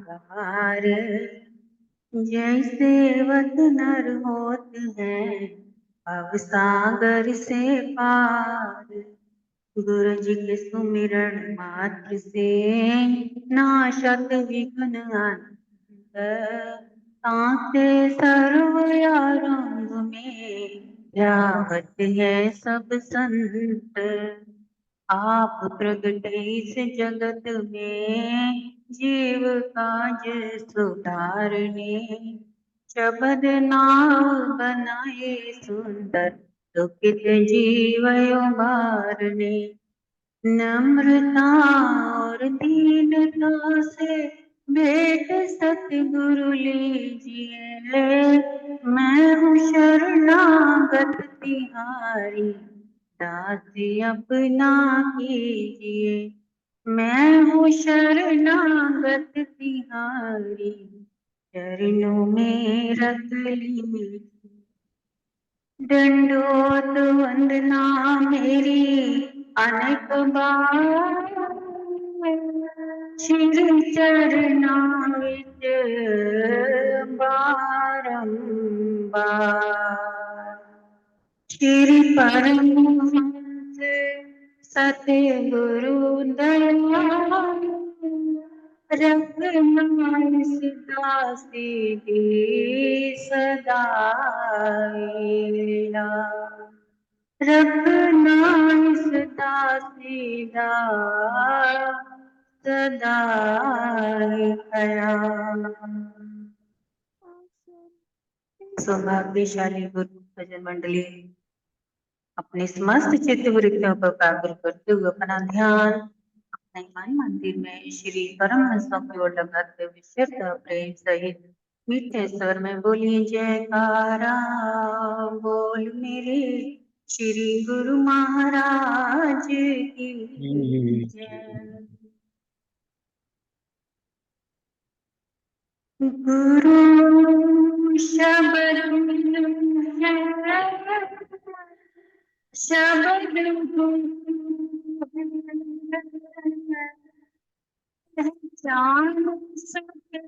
पार, जैसे वत नर होत हैं भव सागर से पार। गुरु जी के सुमिरन मात्र से नाशत विघ्न अनंत, ताते सर्व आरंभ में ध्यावत है सब संत। आप प्रगटे इस जगत में जीव काज सुधारने, शबद नाम बनाए सुंदर दुखित जीव उबारने। नम्रता और दीनता से भेंट सतगुरु लीजिए, मैं हूँ शरणागत तिहारी दास अपना कीजिए। मैं हूँ शरणागत तिहारी चरणों में रख लीजिए। दंडोत वंदना मेरी अनेक बार, श्री चरना विच बारंबार। श्री परमहंस सतगुरु दयाल, रखना सदा सीधी सदा रखना सदा सीधा सदा सौभाग्यशाली गुरु भजन मंडली अपने समस्त चित्त वृत्तियों को एकाग्र करते हुए अपना ध्यान अपने मन मंदिर में श्री परमहंसों की ओर लगाते हुए श्रद्धा प्रेम सहित मीठे स्वर में बोलिए जयकारा। बोल मेरे श्री गुरु महाराज की जय। गुरु शब्द है, शब्द जान सके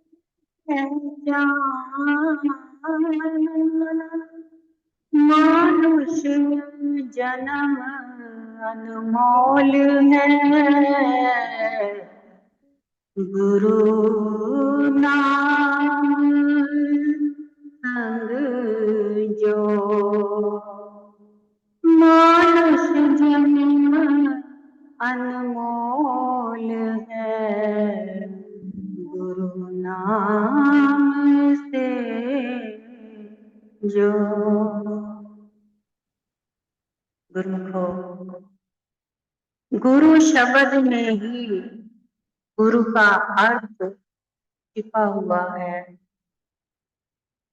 मानुष जन्म अनमोल है, गुरु नाम संग जो। मानुष जन्म अनमोल है, गुरु नाम से जो। गुरुमुखो, गुरु शब्द में ही गुरु का अर्थ छिपा हुआ है,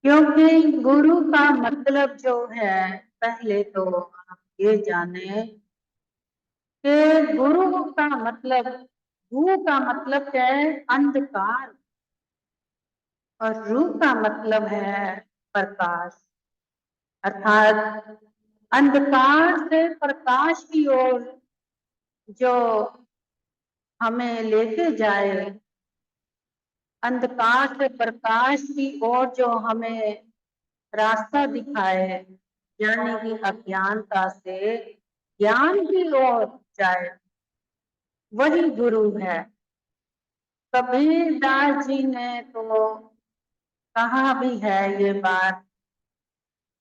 क्योंकि गुरु का मतलब जो है, पहले तो आप ये जाने कि गुरु का मतलब, गु का मतलब है अंधकार और रू का मतलब है प्रकाश। अर्थात अंधकार से प्रकाश की ओर जो हमें लेके जाए, अंधकार से प्रकाश की ओर जो हमें रास्ता दिखाए, यानी कि अज्ञानता से ज्ञान की ओर जाए, वही गुरु है। कबीर दास जी ने तो कहा भी है ये बात,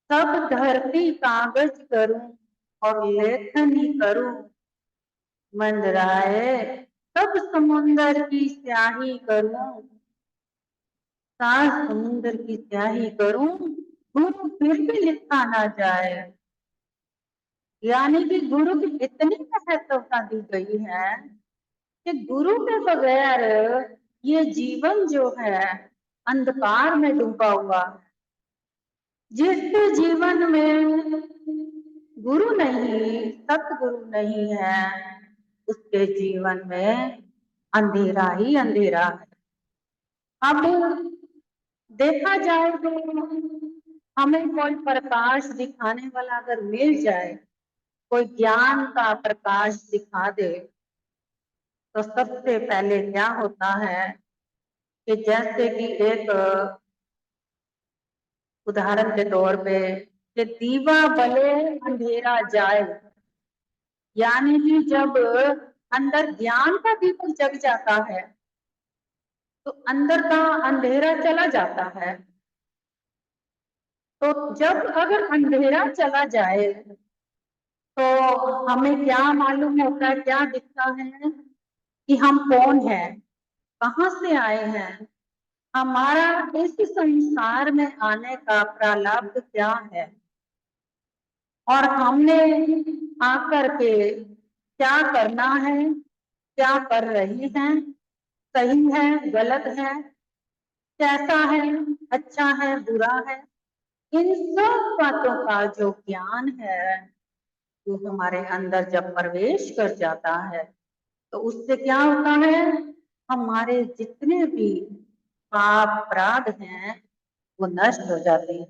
सब धरती कागज करूं और लेखनी करूं, मंदराए सब समुंदर की स्याही करूं, सात समुंदर की स्याही करूं, गुरु फिर भी लिखा ना जाए। यानी कि गुरु की इतनी महत्वता दी गई है कि गुरु के बगैर ये जीवन जो है अंधकार में डूबा हुआ। जिसके जीवन में गुरु नहीं, सतगुरु नहीं है, उसके जीवन में अंधेरा ही अंधेरा है। अब देखा जाए तो हमें कोई प्रकाश दिखाने वाला अगर मिल जाए, कोई ज्ञान का प्रकाश दिखा दे, तो सबसे पहले क्या होता है कि जैसे कि एक उदाहरण के तौर पे कि दीवा बले अंधेरा जाए, यानी कि जब अंदर ज्ञान का दीपक जग जाता है तो अंदर का अंधेरा चला जाता है। तो जब अगर अंधेरा चला जाए तो हमें क्या मालूम होता है, क्या दिखता है कि हम कौन है, कहाँ से आए हैं, हमारा इस संसार में आने का प्रारब्ध क्या है, और हमने आकर के क्या करना है, क्या कर रही हैं, सही है गलत है, कैसा है, अच्छा है बुरा है, इन सब बातों का जो ज्ञान है वो हमारे अंदर जब प्रवेश कर जाता है तो उससे क्या होता है, हमारे जितने भी पाप अपराध हैं वो नष्ट हो जाते हैं।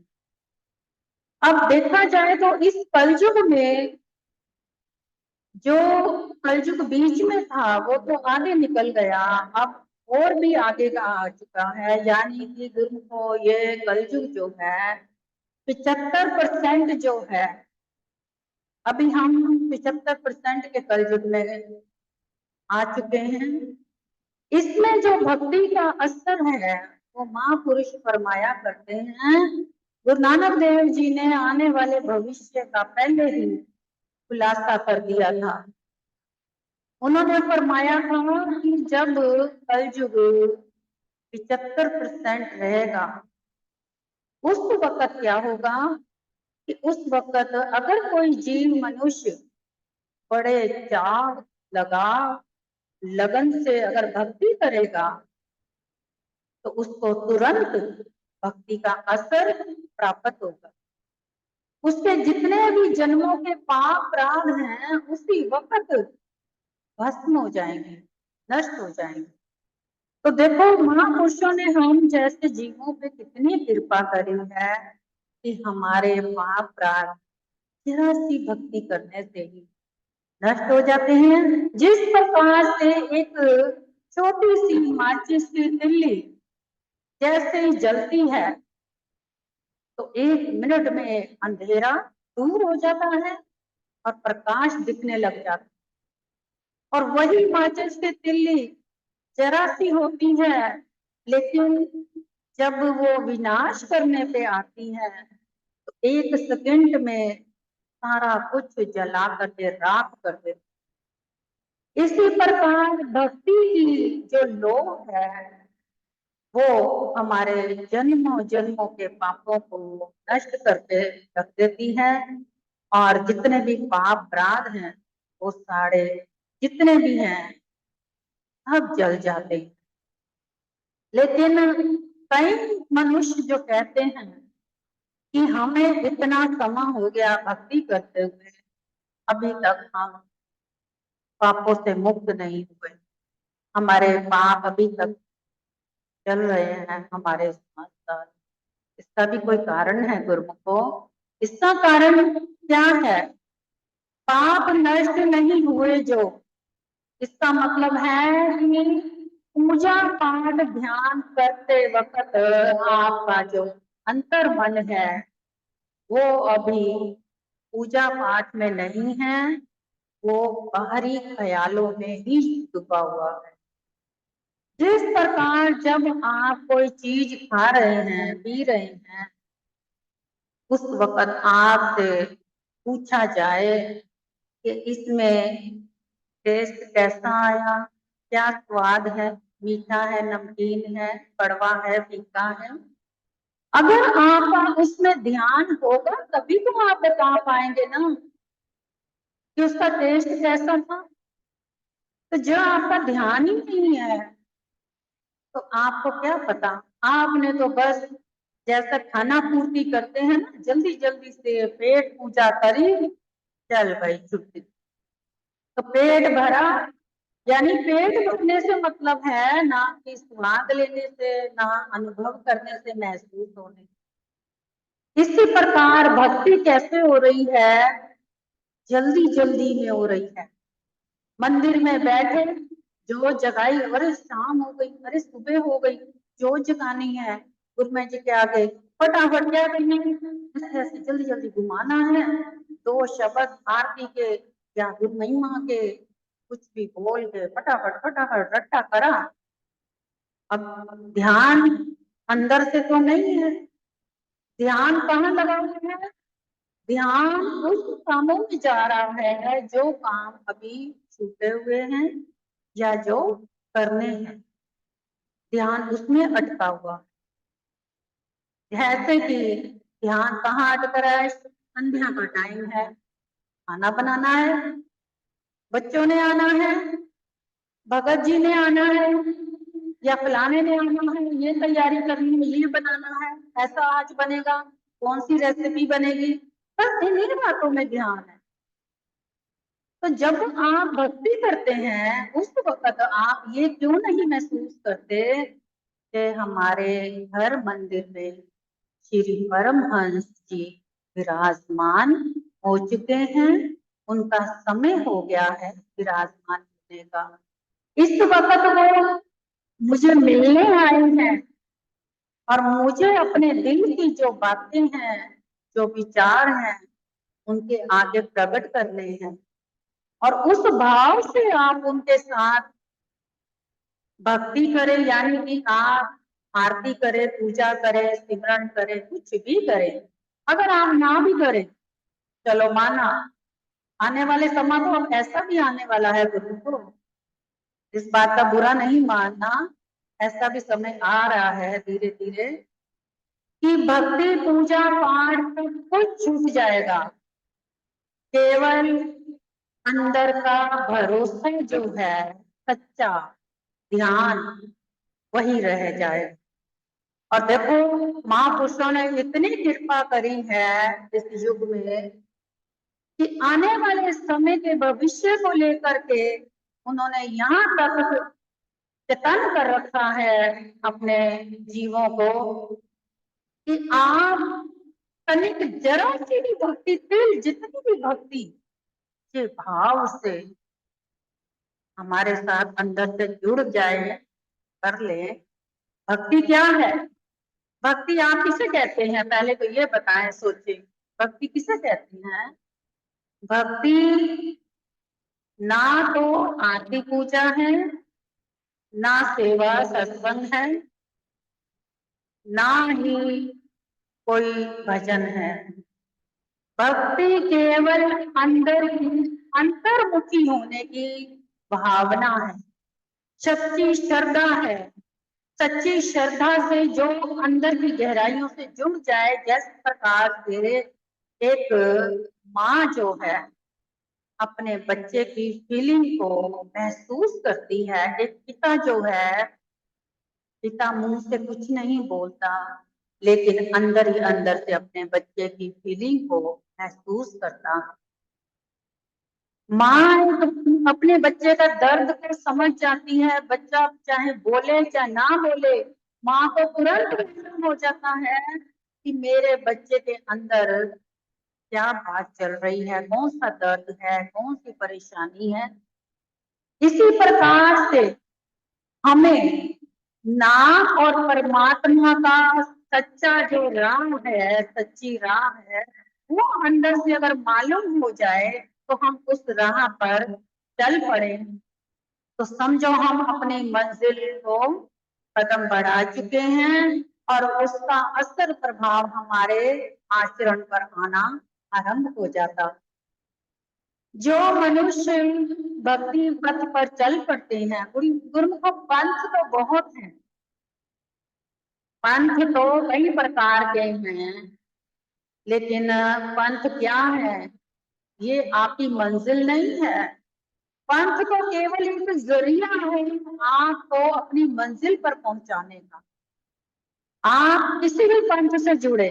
अब देखा जाए तो इस कलयुग में जो कलयुग बीच में था वो तो आगे निकल गया, अब और भी आगे का आ चुका है, यानी कि गुरुमुखो ये कलयुग जो है 75% जो है, अभी हम 75% के कलयुग में आ चुके हैं। इसमें जो भक्ति का असर है वो महापुरुष फरमाया करते हैं, गुरु नानक देव जी ने आने वाले भविष्य का पहले ही खुलासा कर दिया था। उन्होंने फरमाया था कि जब कलयुग 75% रहेगा उस वक्त क्या होगा कि उस वक्त अगर कोई जीव मनुष्य बड़े चाव लगाव लगन से अगर भक्ति करेगा तो उसको तुरंत भक्ति का असर प्राप्त होगा, उसके जितने भी जन्मों के पाप अपराध हैं उसी वक्त भस्म हो जाएंगे, नष्ट हो जाएंगे। तो देखो महापुरुषों ने हम जैसे जीवों पे कितनी कृपा करी है कि हमारे पाप अपराध जरा सी भक्ति करने से ही नष्ट हो जाते हैं। जिस प्रकार से एक छोटी सी माचिस की तिल्ली जैसे ही जलती है तो 1 मिनट में अंधेरा दूर हो जाता है और प्रकाश दिखने लग जाता है, और वही माचिस की तिल्ली जरा सी होती है लेकिन जब वो विनाश करने पे आती है तो 1 सेकंड में सारा कुछ जला करके राख कर देती। इसी प्रकार भक्ति की जो लोग है वो हमारे जन्मों जन्मों के पापों को नष्ट करके रख देती है, और जितने भी पाप अपराध हैं वो सारे जितने भी हैं सब जल जाते हैं। लेकिन कई मनुष्य जो कहते हैं कि हमें इतना समय हो गया भक्ति करते हुए अभी तक हम पापों से मुक्त नहीं हुए, हमारे पाप अभी तक चल रहे हैं हमारे साथ, इसका भी कोई कारण है गुरुमुखो? इसका कारण क्या है? पाप नष्ट नहीं हुए जो, इसका मतलब है कि पूजा पाठ ध्यान करते वक्त आपका जो अंतर मन है वो अभी पूजा पाठ में नहीं है, वो बाहरी ख्यालों में ही डूबा हुआ है। जिस प्रकार जब आप कोई चीज खा रहे हैं पी रहे हैं उस वक्त आपसे पूछा जाए कि इसमें टेस्ट कैसा आया, क्या स्वाद है, मीठा है, नमकीन है, कड़वा है, फीका है, अगर आपका उसमें ध्यान होगा तभी तो आप बता पाएंगे ना कि उसका टेस्ट कैसा था। तो जो आपका ध्यान ही नहीं है तो आपको क्या पता, आपने तो बस जैसा खाना पूर्ति करते हैं ना, जल्दी जल्दी से पेट पूजा करी, चल भाई छुट्टी। तो पेट भरा, यानी पेट भरने से मतलब है ना कि स्वाद लेने से, ना अनुभव करने से, महसूस होने से। इसी प्रकार भक्ति कैसे हो रही है, जल्दी जल्दी में हो रही है। मंदिर में बैठे जो जगाई, अरे शाम हो गई, अरे सुबह हो गई, जोत जगानी है, गुरुमा जी के आगे फटाफट क्या करना है, ऐसे जल्दी जल्दी घुमाना है, 2 शब्द आरती के या गुरु महिमा के कुछ भी बोल के फटाफट फटाफट रट्टा करा। अब ध्यान अंदर से तो नहीं है, ध्यान कहाँ लगा हुआ है, ध्यान उस कामों में जा रहा है जो काम अभी छूटे हुए हैं या जो करने हैं, ध्यान उसमें अटका हुआ। जैसे कि ध्यान कहाँ अटक रहा है, संध्या का टाइम है, खाना बनाना है, बच्चों ने आना है, भगत जी ने आना है या फलाने ने आना है, ये तैयारी करनी है, ये बनाना है, ऐसा आज बनेगा, कौन सी रेसिपी बनेगी, बस इन्हीं बातों में ध्यान है। तो जब आप भक्ति करते हैं उस वक्त आप ये क्यों नहीं महसूस करते कि हमारे घर मंदिर में श्री परमहंस जी विराजमान हो चुके हैं, उनका समय हो गया है विराजमान होने का। इस वक्त वो मुझे मिलने आए हैं और मुझे अपने दिल की जो बातें हैं, जो विचार हैं, उनके आगे प्रकट करने हैं और उस भाव से आप उनके साथ भक्ति करें, यानी कि आप आरती करें, पूजा करें, सिमरन करें, कुछ भी करें। अगर आप ना भी करें, चलो माना आने वाले समय तो अब ऐसा भी आने वाला है गुरु को, इस बात का बुरा नहीं मानना, ऐसा भी समय आ रहा है धीरे धीरे कि भक्ति पूजा पाठ सब कुछ छूट जाएगा, केवल अंदर का भरोसा जो है, सच्चा ध्यान, वही रह जाए। और देखो महापुरुषों ने इतनी कृपा करी है इस युग में कि आने वाले समय के भविष्य को लेकर के उन्होंने यहाँ तक चेतन कर रखा है अपने जीवों को कि आप तनिक जरा सी भी भक्ति, तिल जितनी भी भक्ति के भाव से हमारे साथ अंदर से जुड़ जाए, कर ले। भक्ति क्या है, भक्ति आप किसे कहते हैं, पहले तो ये बताएं, सोचे भक्ति किसे कहते हैं। भक्ति ना तो आरती पूजा है, ना सेवा सत्संग है, ना ही कोई भजन है। भक्ति केवल अंदर की अंतर्मुखी होने की भावना है, सच्ची श्रद्धा है। सच्ची श्रद्धा से जो अंदर की गहराइयों से जुड़ जाए, जिस प्रकार से एक माँ जो है अपने बच्चे की फीलिंग को महसूस करती है, एक पिता जो है, पिता मुंह से कुछ नहीं बोलता लेकिन अंदर ही अंदर से अपने बच्चे की फीलिंग को महसूस करता। माँ अपने बच्चे का दर्द को समझ जाती है, बच्चा चाहे बोले चाहे ना बोले, माँ को तुरंत मालूम हो जाता है कि मेरे बच्चे के अंदर क्या बात चल रही है, कौन सा दर्द है, कौन सी परेशानी है। इसी प्रकार से हमें नाम और परमात्मा का सच्चा जो राह है, सच्ची राह है, वो अंदर से अगर मालूम हो जाए तो हम उस राह पर चल पड़े, तो समझो हम अपनी मंजिल को कदम बढ़ा चुके हैं और उसका असर प्रभाव हमारे आचरण पर आना आरंभ हो जाता। जो मनुष्य भक्ति पथ पर चल पड़ते हैं, गुरुमुख पंथ तो बहुत हैं, पंथ तो कई प्रकार के हैं, लेकिन पंथ क्या है, ये आपकी मंजिल नहीं है। पंथ तो केवल एक जरिया है आपको अपनी मंजिल पर पहुंचाने का। आप किसी भी पंथ से जुड़े,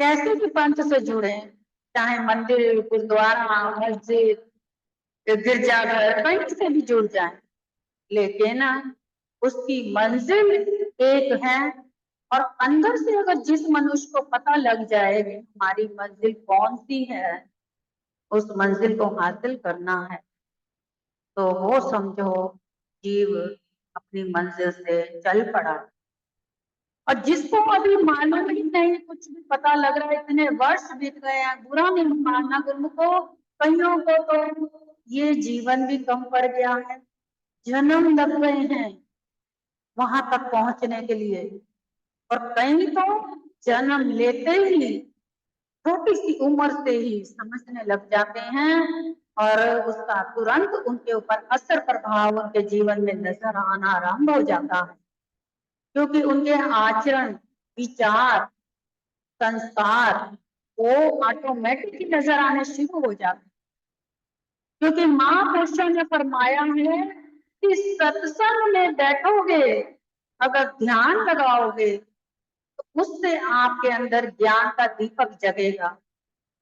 कैसे भी पंथ से जुड़े, चाहे मंदिर, गुरुद्वारा, मस्जिद, गिरजाघर, कहीं से भी जुड़ जाए, लेकिन उसकी मंजिल एक है। और अंदर से अगर जिस मनुष्य को पता लग जाए हमारी मंजिल कौन सी है, उस मंजिल को हासिल करना है, तो वो समझो जीव अपनी मंजिल से चल पड़ा। और जिसको अभी मालूम ही नहीं, कुछ भी पता लग रहा है, इतने वर्ष बीत गए हैं, बुरा नहीं मानना गुरुमुखो, कईयों को तो ये जीवन भी कम पड़ गया है, जन्म लग गए हैं वहां तक पहुंचने के लिए, और कई तो जन्म लेते ही छोटी सी उम्र से ही समझने लग जाते हैं, और उसका तुरंत उनके ऊपर असर प्रभाव उनके जीवन में नजर आना आरंभ हो जाता है, क्योंकि उनके आचरण, विचार, संस्कार वो ऑटोमेटिक ही नजर आने शुरू हो जाते हैं। क्योंकि महापुरुषों ने फरमाया है कि सत्संग में बैठोगे, अगर ध्यान लगाओगे, तो उससे आपके अंदर ज्ञान का दीपक जगेगा।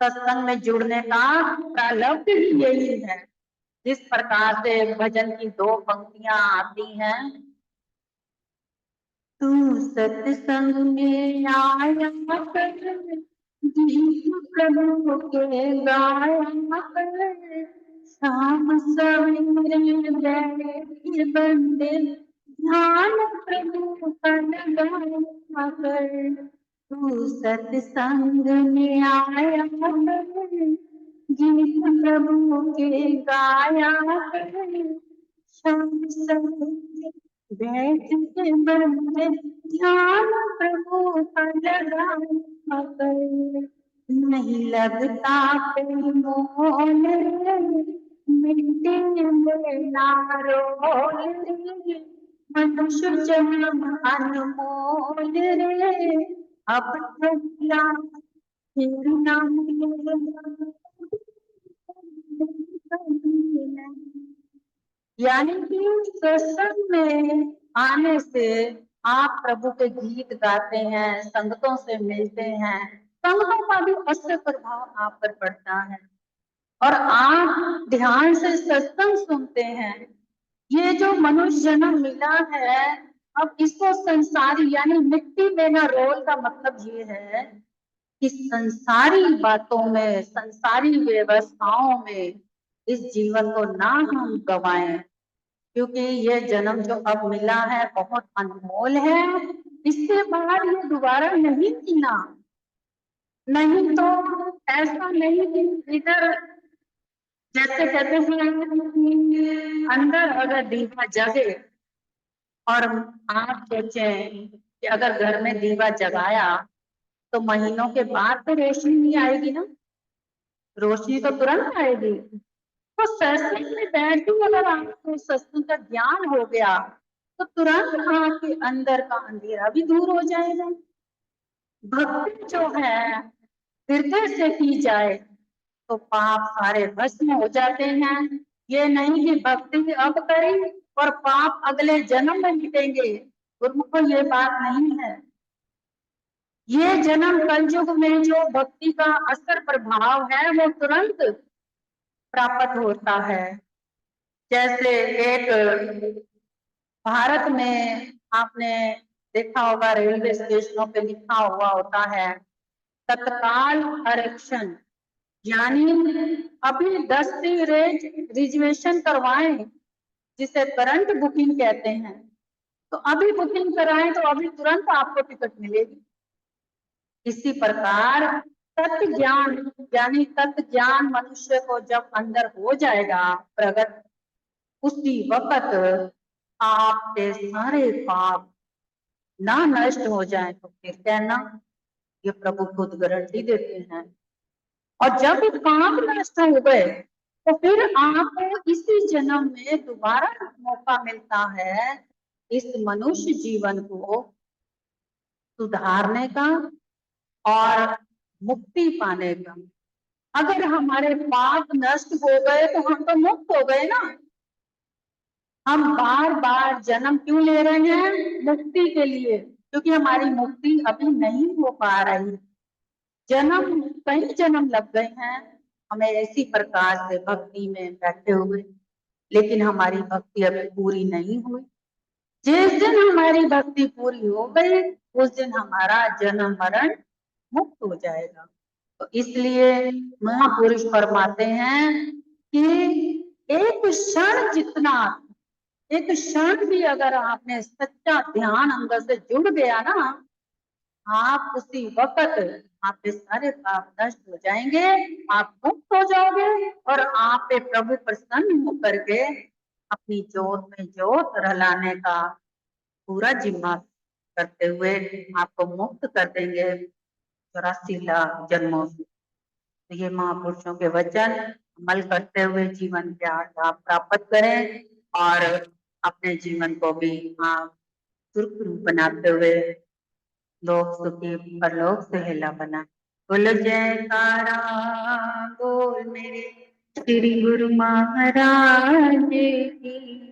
सत्संग में जुड़ने का प्रारब्ध ही यही है। जिस प्रकार से भजन की 2 पंक्तियां आती हैं, तू सत्संग में आया कर, गीत प्रभु के गाया कर, शाम सवेरे बैठ बंदे ध्यान प्रभु का लगाया कर। तू सत्संग में आया कर, गीत प्रभु के गाया कर, शाम सवेरे बैठ के बंदे ध्यान प्रभु का लगाया कर। नहीं लगता कोई मोल रे, मिट्टी में ना रोल रे, मनुष्य जन्म अनमोल रे, अब चला फिर ना मिलेगा। यानी कि सत्संग में आने से आप प्रभु के गीत गाते हैं, संगतों से मिलते हैं, संगतों का भी असर प्रभाव आप पर पड़ता है, और आप ध्यान से सत्संग सुनते हैं। ये जो मनुष्य जन्म मिला है, अब इसको संसारी यानी मिट्टी में न रोल का मतलब ये है कि संसारी बातों में, संसारी व्यवस्थाओं में इस जीवन को ना हम गवाएं, क्योंकि ये जन्म जो अब मिला है बहुत अनमोल है। इसके बाद ये दोबारा नहीं मिलना। नहीं तो ऐसा नहीं कि इधर जैसे कहते हैं अंदर अगर दीवा जगे, और आप सोचें कि अगर घर में दीवा जगाया तो महीनों के बाद तो रोशनी नहीं आएगी ना, रोशनी तो तुरंत आएगी। तो सत्संग में बैठ के अगर आपको सत्संग का ज्ञान हो गया तो तुरंत आपके अंदर का अंधेरा भी दूर हो जाएगा। भक्ति जो है हृदय से की जाए तो पाप सारे भस्म हो जाते हैं। ये नहीं कि भक्ति अब करी और पाप अगले जन्म में मिटेंगे, गुरुमुखो ये बात नहीं है। ये जन्म कलयुग में जो भक्ति का असर प्रभाव है वो तुरंत प्राप्त होता है। जैसे एक भारत में आपने देखा होगा रेलवे स्टेशनों पे लिखा हुआ होता है तत्काल आरक्षण, यानी अभी 10 रिजर्वेशन करवाएं, जिसे करंट बुकिंग कहते हैं, तो अभी बुकिंग कराएं तो अभी तुरंत आपको टिकट मिलेगी। इसी प्रकार तत्व ज्ञान यानी तत्व ज्ञान मनुष्य को जब अंदर हो जाएगा प्रगट, उसी वक्त आपके सारे पाप ना नष्ट हो जाए तो फिर कहना, ये प्रभु खुद गारंटी देते हैं। और जब पाप नष्ट हो गए तो फिर आपको इसी जन्म में दोबारा मौका मिलता है इस मनुष्य जीवन को सुधारने का और मुक्ति पाने का। अगर हमारे पाप नष्ट हो गए तो हम तो मुक्त हो गए ना। हम बार बार जन्म क्यों ले रहे हैं? मुक्ति के लिए, क्योंकि हमारी मुक्ति अभी नहीं हो पा रही। जन्म कई जन्म लग गए हैं हमें इसी प्रकार से भक्ति में बैठे हुए, लेकिन हमारी भक्ति अभी पूरी नहीं हुई। जिस दिन हमारी भक्ति पूरी हो गई उस दिन हमारा जन्म मरण मुक्त हो जाएगा। तो इसलिए महापुरुष फरमाते हैं कि एक क्षण जितना एक क्षण भी अगर आपने सच्चा ध्यान अंदर से जुड़ गया ना, आप उसी वक्त आपके सारे पाप नष्ट हो जाएंगे, आप मुक्त हो जाओगे और आप पे प्रभु प्रसन्न होकर के अपनी जोत में जोत रलाने का पूरा जिम्मा करते हुए आपको मुक्त कर देंगे 84 लाख जन्मों से। तो ये महापुरुषों के वचन अमल करते हुए जीवन के आप प्राप्त करें और अपने जीवन को भी आप सुरक्षित बनाते हुए लोक सुखी परलोक सुहेला बना। बोल जयकारा बोल मेरे श्री गुरु महाराज की।